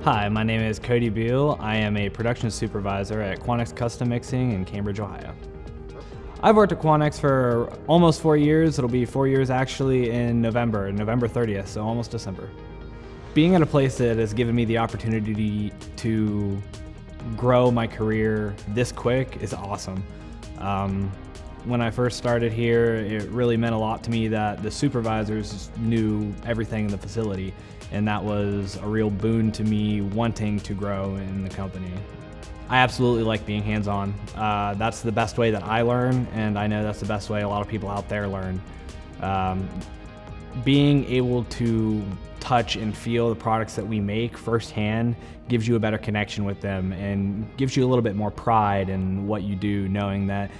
Hi, my name is Cody Beal. I am a production supervisor at Quanex Custom Mixing in Cambridge, Ohio. I've worked at Quanex for almost 4 years. It'll be 4 years actually in November 30th, so almost December. Being at a place that has given me the opportunity to grow my career this quick is awesome. When I first started here, it really meant a lot to me that the supervisors knew everything in the facility, and that was a real boon to me wanting to grow in the company. I absolutely like being hands-on. That's the best way that I learn, and I know that's the best way a lot of people out there learn. Being able to touch and feel the products that we make firsthand gives you a better connection with them and gives you a little bit more pride in what you do, knowing that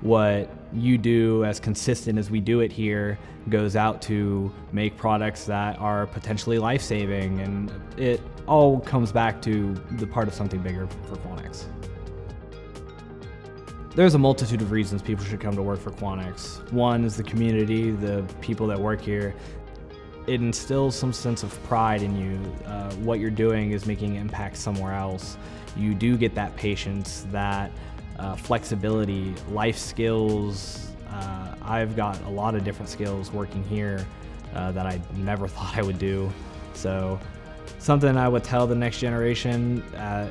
what you do, as consistent as we do it here, goes out to make products that are potentially life-saving, and it all comes back to the part of something bigger for Quanex. There's a multitude of reasons people should come to work for Quanex. One is the community, the people that work here. It instills some sense of pride in you. What you're doing is making an impact somewhere else. You do get that patience, that flexibility, life skills. I've got a lot of different skills working here that I never thought I would do. So something I would tell the next generation,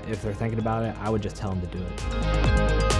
if they're thinking about it, I would just tell them to do it.